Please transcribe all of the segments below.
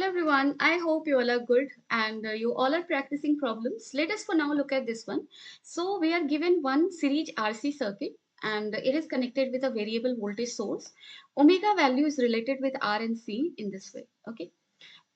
Hello everyone, I hope you all are good and you all are practicing problems. Let us for now look at this one. So we are given one series RC circuit and it is connected with a variable voltage source. Omega value is related with R and C in this way. Okay.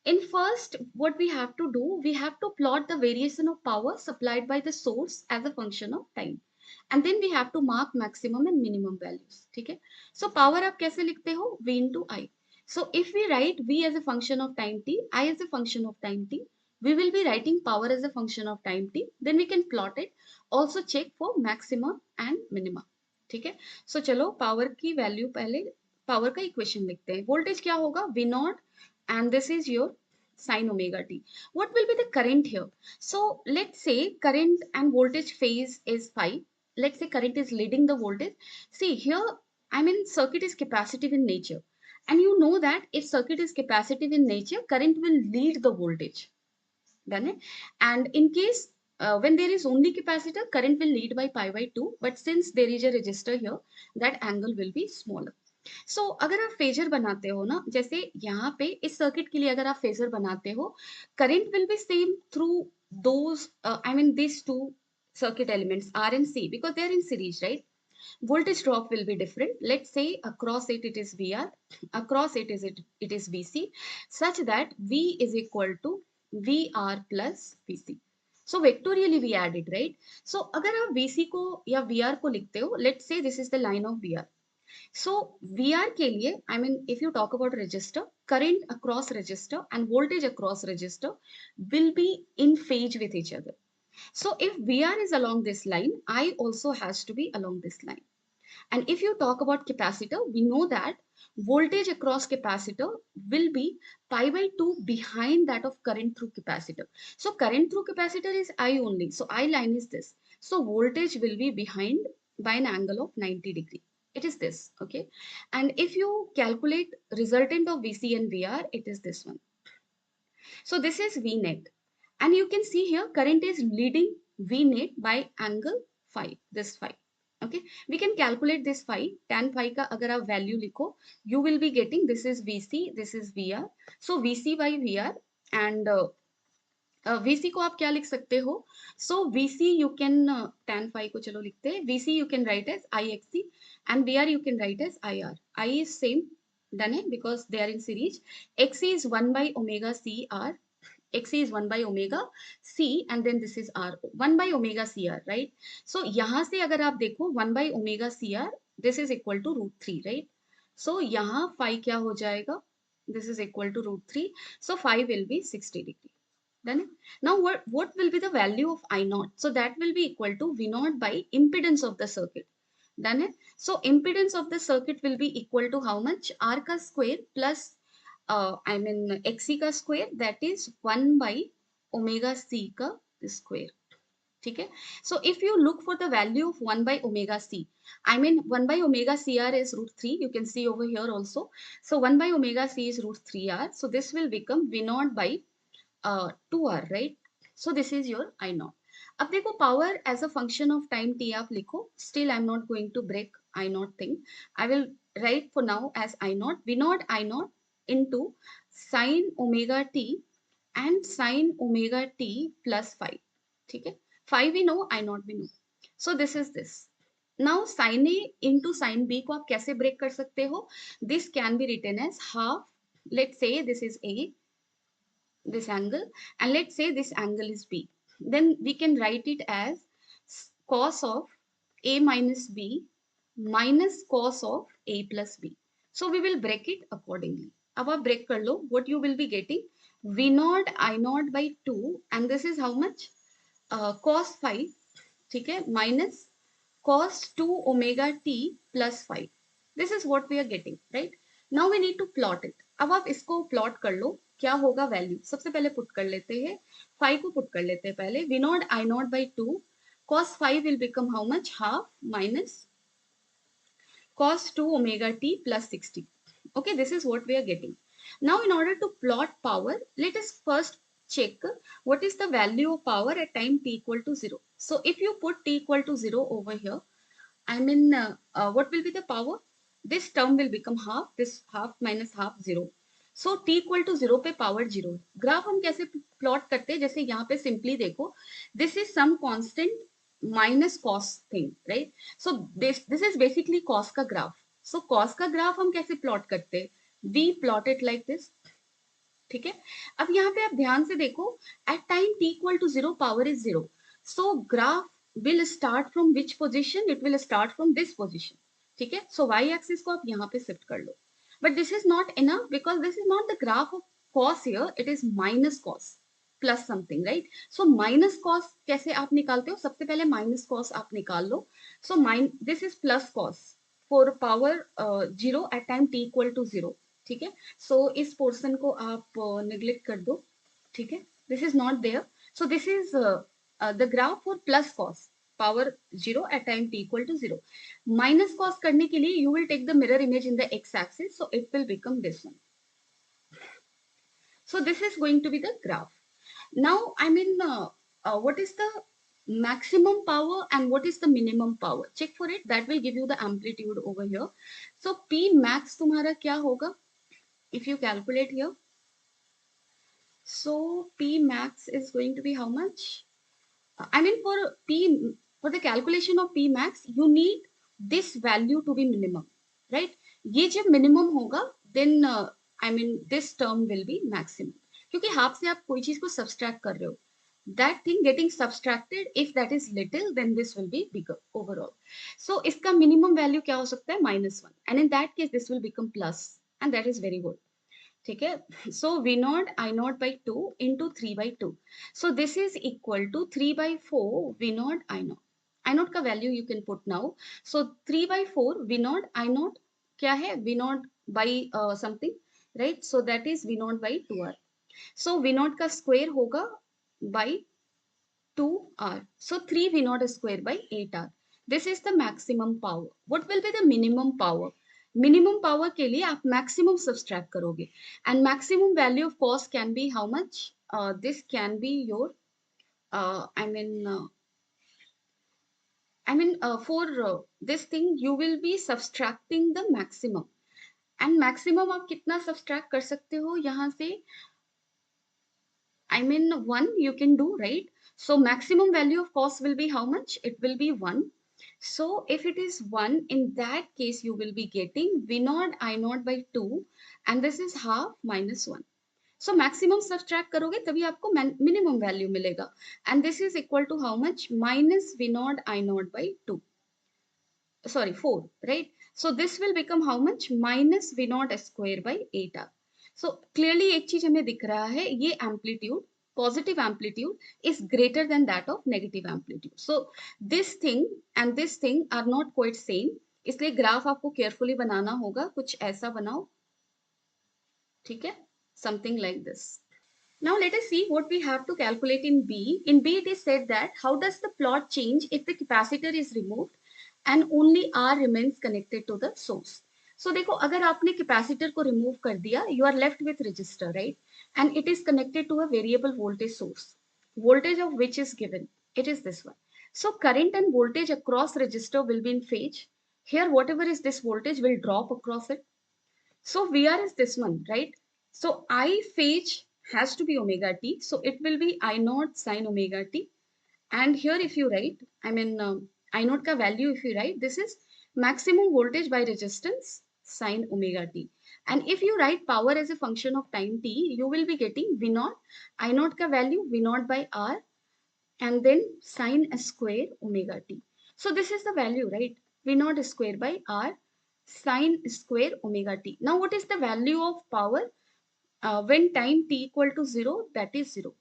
In first, what we have to do, we have to plot the variation of power supplied by the source as a function of time. And then we have to mark maximum and minimum values. Okay. So power आप कैसे लिखते हो? V into I. So if we write V as a function of time t, I as a function of time t, we will be writing power as a function of time t. Then we can plot it. Also check for maxima and minima. ठीक है. So चलो power की value पहले power का equation लिखते हैं. Voltage क्या होगा? V naught and this is your sine omega t. What will be the current here? So let's say current and voltage phase is phi. Let's say current is leading the voltage. See here, I mean circuit is capacitive in nature. And you know that if circuit is capacitive in nature, current will lead the voltage. Done it? And in case when there is only capacitor, current will lead by pi by 2. But since there is a resistor here, that angle will be smaller. सो अगर आप phasor बनाते हो ना, जैसे यहाँ पे इस circuit के लिए अगर आप फेजर बनाते हो, current will be same through those I mean this two circuit elements R and C because they are in series, right? Voltage drop will be different. Let's say across it is VR, across it is VC, such that V is equal to VR plus VC. So vectorially we add it, right? So अगर आप VC को या VR को लिखते हो, let's say this is the line of VR. So VR के लिए, I mean, if you talk about resistor, current across resistor and voltage across resistor will be in phase with each other. So if VR is along this line, I also has to be along this line. And if you talk about capacitor, we know that voltage across capacitor will be pi by 2 behind that of current through capacitor. So current through capacitor is I only. So I line is this. So voltage will be behind by an angle of 90 degree. It is this, okay? And if you calculate resultant of VC and VR, it is this one. So this is V net. And you can see here current is leading V net by angle phi, this phi. Okay, we can calculate this phi, tan phi का अगर आप value लिखो, you will be getting this is VC, this is VR. So VC by VR and VC को आप क्या लिख सकते हो? So VC you can tan phi को चलो लिखते हैं. VC you can write as IXC and VR you can write as IR. I is same, done है because they are in series. XC is 1 by omega C R. XC is 1 by omega C and then this is R. 1 by omega CR, right? So यहाँ से अगर आप देखो 1 by omega CR, this is equal to root 3, right? So यहाँ phi क्या हो जाएगा? This is equal to root 3. So phi will be 60 degree. Done. Now what will be the value of I naught? So that will be equal to V naught by impedance of the circuit. Done it. So impedance of the circuit will be equal to how much? R ka square plus I mean XC का square, that is 1 by omega C का square. ठीक है? So if you look for the value of 1 by omega C, I mean 1 by omega CR is root 3. You can see over here also. So 1 by omega C is root 3R. So this will become V naught by 2R, right? So this is your I naught. अब देखो power as a function of time t आप लिखो. Still I'm not going to break I naught thing. I will write for now as I naught. V naught I naught into sine omega t and sine omega t plus phi. ठीक है? Phi we know, I naught we know. So this is this. Now sin A into sin B को आप कैसे break कर सकते हो? This can be written as half. Let's say this is A, this angle, and let's say this angle is B. Then we can write it as cos of A minus B minus cos of A plus B. So we will break it accordingly. अब आप break कर लो, what you will be getting? V naught I naught by 2 and this is how much? Cos phi, ठीक है, minus cos 2 omega t plus phi. This is what we are getting, right? Now we need to plot it. अब आप इसको plot कर लो, क्या होगा value? सबसे पहले पुट कर लेते हैं, phi को पुट कर लेते हैं पहले. V naught I naught by 2 cos phi will become how much? Half minus cos 2 omega t plus 60. Okay, this is what we are getting. Now in order to plot power, let us first check what is the value of power at time t equal to 0. So if you put t equal to 0 over here, I mean what will be the power? This term will become half, this half minus half 0. So t equal to 0 पे power 0। Graph हम कैसे plot करते हैं, जैसे यहाँ पे simply देखो, this is some constant minus cos thing, right. So this is basically cos का ग्राफ। सो कॉस का ग्राफ हम कैसे प्लॉट करते हैं, we plot it like this, ठीक है। अब यहाँ पे आप ध्यान से देखो, at time t equal to 0 power is 0, so graph will start from which position, it will start from this position, ठीक है। सो वाई एक्सिस को आप यहाँ पे शिफ्ट कर लो, but this is not enough because this is not the graph of cos here, it is minus cos plus something, right. So minus cos कैसे आप निकालते हो, सबसे पहले माइनस कॉस आप निकाल लो। So this is plus cos for power 0 at time t equal to 0, ठीक है। सो इस पोर्शन को आप निग्लेक्ट कर दो, ठीक है, this is not there. So this is the graph for plus cos power 0 at time t equal to 0। Minus cos करने के लिए you will take the mirror image in the x axis, so it will become this one. So this is going to be the graph. Now, I mean, what is the maximum power and what is the minimum power? Check for it. That will give you the amplitude over here. So P max तुम्हारा क्या होगा? If you calculate here, so P max is going to be how much? I mean, for the calculation of P max, you need this value to be minimum, right? ये जब minimum होगा, then I mean this term will be maximum. क्योंकि half से आप कोई चीज को subtract कर रहे हो, that thing getting subtracted, if that is little, then this will be bigger overall. So इसका minimum value क्या हो सकता है, -1, and in that case this will become plus, and that is very good. ठीक है। So V naught I naught by 2 into 3/2, so this is equal to 3/4 V naught I naught का value you can put now. So 3/4 V naught I naught क्या है, V naught by something, right. So that is V naught by 2r। So V naught का square होगा by 2r. So 3 V naught square by 8r. This is the maximum power. What will be the minimum power? Minimum power के लिए आप maximum subtract करोगे. And maximum value of cos can be how much? This can be your, uh, I mean, uh, for this thing you will be subtracting the maximum. And maximum आप कितना subtract कर सकते हो यहाँ से? I mean 1 you can do, right? So maximum value of cos will be how much? It will be 1. So if it is 1, in that case you will be getting V naught I naught by 2, and this is half minus 1. So maximum subtract करोगे तभी आपको minimum value मिलेगा, and this is equal to how much? Minus V naught I naught by 2. Sorry, 4, right? So this will become how much? Minus V naught square by 8r. So clearly एक चीज हमें दिख रहा है, ये amplitude, positive amplitude is greater than that of negative amplitude. So this thing and this thing are not quite same, इसलिए graph आपको carefully बनाना होगा, कुछ ऐसा बनाओ, ठीक है, something like this. Now let us see what we have to calculate in B. In B it is said that how does the plot change if the capacitor is removed and only R remains connected to the source. So देखो, अगर आपने capacitor को remove कर दिया, you are left with resistor, right? And it is connected to a variable voltage source, voltage of which is given. It is this one. So current and voltage across resistor will be in phase. Here whatever is this voltage will drop across it. So VR is this one, right? So I phase has to be omega t. So it will be I naught sine omega t. And here if you write, I naught ka value if you write, this is maximum voltage by resistance sine omega t. And if you write power as a function of time t, you will be getting V naught, I naught ka value V naught by R, and then sine square omega t. So this is the value, right? V naught square by R sine square omega t. Now what is the value of power when time t equal to 0? That is 0.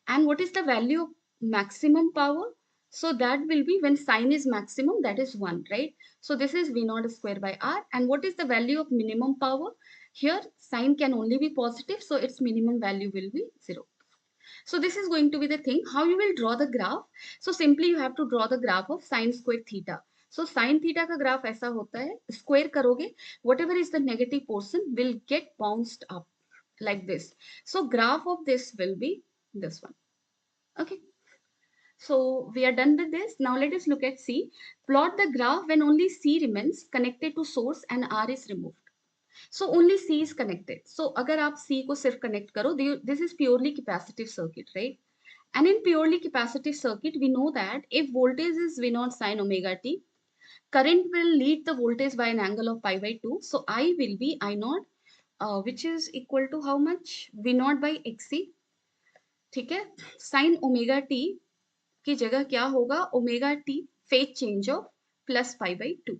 And what is the value of maximum power? So that will be when sine is maximum, that is 1, right? So this is V naught square by R. And what is the value of minimum power? Here sine can only be positive, so its minimum value will be 0. So this is going to be the thing, how you will draw the graph. So simply you have to draw the graph of sine square theta. So sine theta का graph ऐसा होता है, square करोगे, whatever is the negative portion will get bounced up like this. So graph of this will be this one. Okay. So we are done with this. Now let us look at C. Plot the graph when only C remains connected to source and R is removed. So only C is connected. So अगर आप C को सिर्फ connect करो, this is purely capacitive circuit, right? And in purely capacitive circuit, we know that if voltage is V0 sine omega t, current will lead the voltage by an angle of pi by 2. So I will be I0, which is equal to how much? V0 by xc. ठीक है, sin omega t की जगह क्या होगा? Omega t phase change of plus pi by two.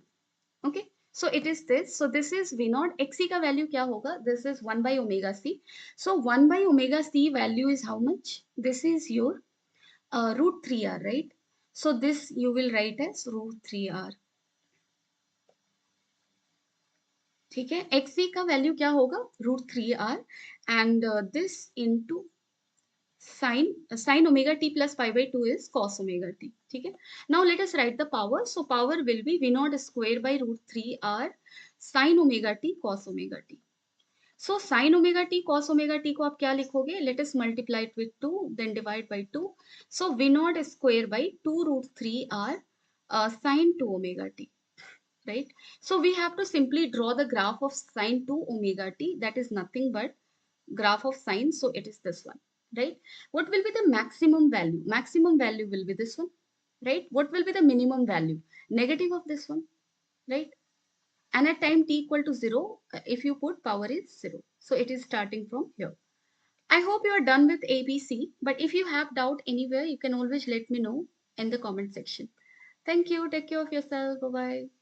Okay, so it is this. So this is V naught X C का value क्या होगा? This is 1 by omega C. So 1 by omega C value is how much? This is your root 3r, right? So this you will write as root 3r. ठीक है, X C का value क्या होगा? Root 3r. And this into sin omega t plus pi by 2 is cos omega t. ठीक है, now let us write the power. So power will be v naught square by root 3r sin omega t cos omega t. So sin omega t cos omega t को आप क्या लिखोगे? Let us multiply it with 2, then divide by 2. So v naught square by 2 root 3r sin 2 omega t, right? So we have to simply draw the graph of sin 2 omega t. That is nothing but graph of sine. So it is this one, right? What will be the maximum value? Maximum value will be this one, right? What will be the minimum value? Negative of this one, right? And at time t equal to 0, if you put power is 0. So it is starting from here. I hope you are done with ABC, but if you have doubt anywhere, you can always let me know in the comment section. Thank you. Take care of yourself. Bye-bye.